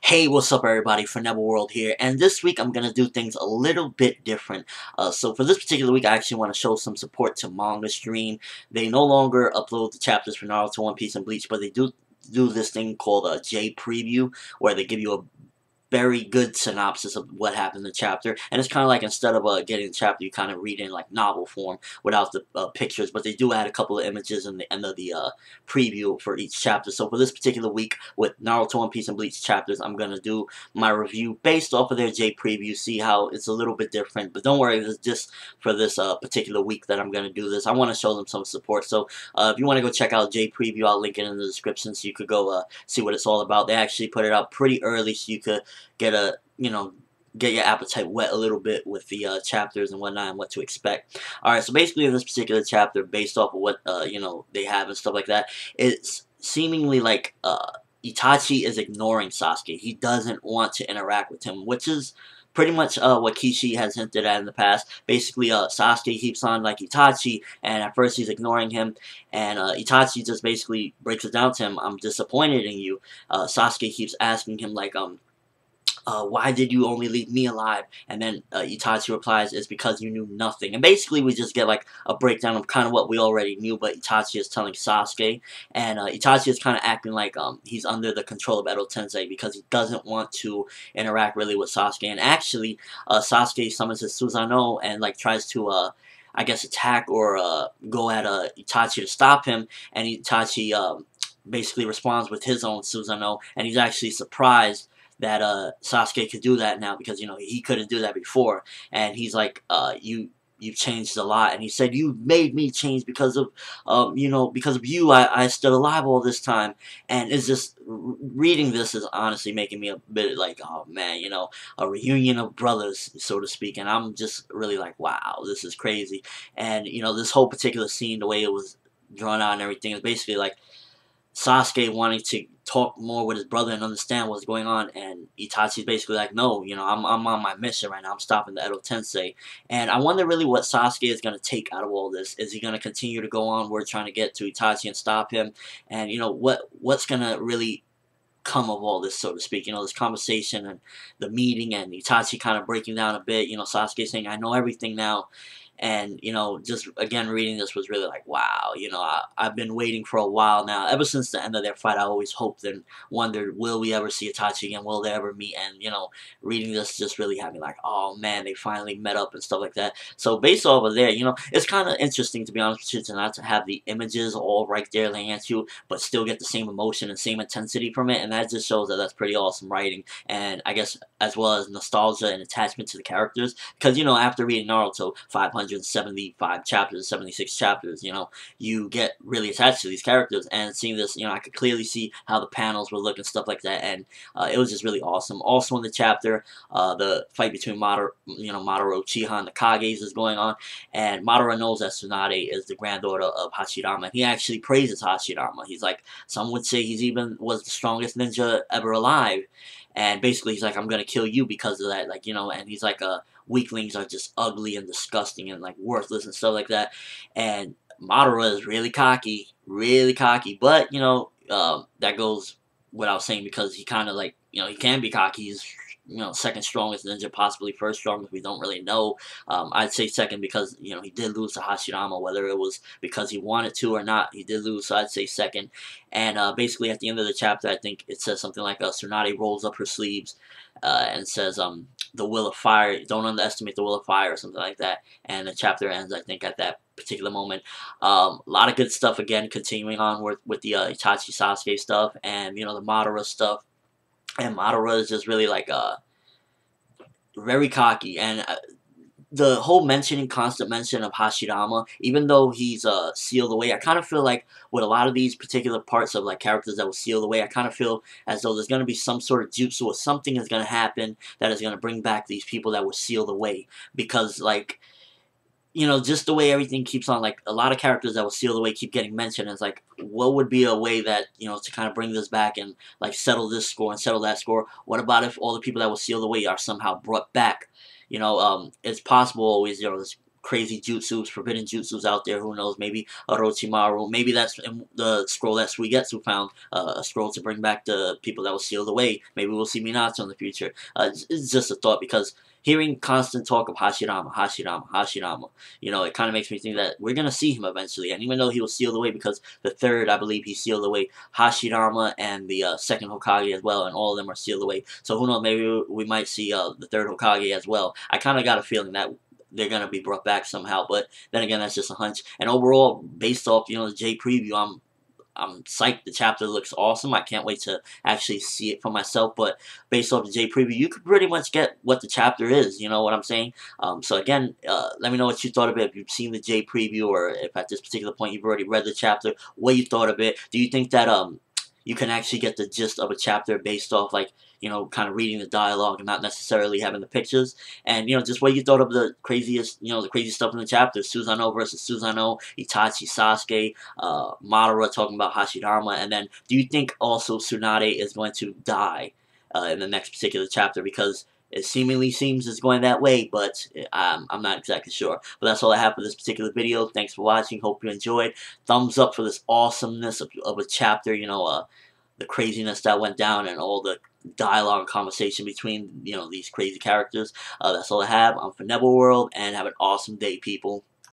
Hey, what's up everybody, ForneverWorld here, and this week I'm going to do things a little bit different. So for this particular week, I actually want to show some support to Manga Stream. They no longer upload the chapters for Naruto, One Piece, and Bleach, but they do this thing called a J Preview, where they give you a very good synopsis of what happened in the chapter, and it's kind of like instead of getting the chapter, you kind of read in like novel form without the pictures, but they do add a couple of images in the end of the preview for each chapter. So for this particular week with Naruto, One Piece, and Bleach chapters, I'm gonna do my review based off of their J preview, see how it's a little bit different, but don't worry, it's just for this particular week that I'm gonna do this. I want to show them some support, so if you want to go check out J preview, I'll link it in the description so you could go see what it's all about. They actually put it out pretty early so you could get your appetite wet a little bit with the chapters and whatnot and what to expect. Alright, so basically in this particular chapter, based off of what they have and stuff like that, it's seemingly like Itachi is ignoring Sasuke. He doesn't want to interact with him, which is pretty much what Kishi has hinted at in the past. Basically, Sasuke keeps on like Itachi, and at first he's ignoring him, and Itachi just basically breaks it down to him. I'm disappointed in you. Sasuke keeps asking him like, why did you only leave me alive? And then Itachi replies, it's because you knew nothing. And basically we just get like a breakdown of kind of what we already knew, but Itachi is telling Sasuke. And Itachi is kind of acting like he's under the control of Edo Tensei because he doesn't want to interact really with Sasuke. And actually, Sasuke summons his Susanoo and like tries to I guess attack or go at Itachi to stop him. And Itachi basically responds with his own Susanoo, and he's actually surprised that Sasuke could do that now because he couldn't do that before, and he's like, you've changed a lot, and he said you made me change because of because of you I stood alive all this time. And it's just reading this is honestly making me a bit like, oh man, a reunion of brothers, so to speak, and I'm just really like, wow, this is crazy. And this whole particular scene, the way it was drawn out and everything, is basically like Sasuke wanting to talk more with his brother and understand what's going on, and Itachi's basically like, no, I'm on my mission right now. I'm stopping the Edo Tensei. And I wonder really what Sasuke is going to take out of all this. Is he going to continue to go on? We're trying to get to Itachi and stop him, and what's going to really come of all this, so to speak. This conversation and the meeting, and Itachi kind of breaking down a bit. Sasuke saying, I know everything now. And, just again reading this was really like, wow, I've been waiting for a while now. Ever since the end of their fight, I always hoped and wondered, will we ever see Itachi again? Will they ever meet? And, reading this just really had me like, oh man, they finally met up and stuff like that. So based off of there, it's kind of interesting, to be honest with you, to not to have the images all right there laying at you, but still get the same emotion and same intensity from it. And that just shows that that's pretty awesome writing. And I guess as well as nostalgia and attachment to the characters. Because, after reading Naruto 575 chapters, 76 chapters, you get really attached to these characters. And seeing this, I could clearly see how the panels would look and stuff like that. And it was just really awesome. Also in the chapter, the fight between Madara, Uchiha, and the Kages is going on. And Madara knows that Tsunade is the granddaughter of Hashirama. He actually praises Hashirama. He's like, some would say he's even was the strongest ninja ever alive. And basically he's like, I'm gonna kill you because of that, like, and he's like, weaklings are just ugly and disgusting and like worthless and stuff like that. And Madara is really cocky, but that goes without saying, because he kind of like, he can be cocky. He's second strongest ninja, possibly first strongest. We don't really know. I'd say second because he did lose to Hashirama, whether it was because he wanted to or not. He did lose, so I'd say second. And basically at the end of the chapter, I think it says something like, Tsunade rolls up her sleeves and says, the will of fire, don't underestimate the will of fire, or something like that. And the chapter ends, I think, at that particular moment. A lot of good stuff, again, continuing on with the Itachi Sasuke stuff, and the Madara stuff. And Madara is just really like very cocky, and the whole constant mention of Hashirama, even though he's sealed away, I kind of feel like with a lot of these particular parts of like characters that were sealed away, I kind of feel as though there's going to be some sort of jutsu or something is going to happen that is going to bring back these people that were sealed away, because like, just the way everything keeps on, like, a lot of characters that were sealed away keep getting mentioned. It's like, what would be a way that, to kind of bring this back and, like, settle this score and settle that score? What about if all the people that were sealed away are somehow brought back? It's possible always, this crazy jutsus, forbidden jutsus out there. Who knows? Maybe Orochimaru. Maybe that's the scroll that Suigetsu found. A scroll to bring back the people that were sealed away. Maybe we'll see Minato in the future. It's just a thought because hearing constant talk of Hashirama, Hashirama, Hashirama, it kind of makes me think that we're going to see him eventually. And even though he was sealed away, because the third, I believe he sealed away Hashirama and the second Hokage as well, and all of them are sealed away. So who knows, maybe we might see the third Hokage as well. I kind of got a feeling that they're going to be brought back somehow, but then again, that's just a hunch. And overall, based off, the J preview, I'm psyched. The chapter looks awesome. I can't wait to actually see it for myself. But based off the J preview, you could pretty much get what the chapter is. You know what I'm saying? So again, let me know what you thought of it. If you've seen the J preview, or if at this particular point you've already read the chapter, what you thought of it. Do you think that you can actually get the gist of a chapter based off, like, kind of reading the dialogue and not necessarily having the pictures? And, just what you thought of the craziest, the crazy stuff in the chapter. Susanoo versus Susanoo, Itachi, Sasuke, Madara talking about Hashirama, and then do you think also Tsunade is going to die in the next particular chapter? Because it seemingly seems it's going that way, but I'm not exactly sure. But that's all I have for this particular video. Thanks for watching. Hope you enjoyed. Thumbs up for this awesomeness of a chapter, the craziness that went down and all the dialogue and conversation between, these crazy characters. That's all I have. I'm ForneverWorld, and have an awesome day, people.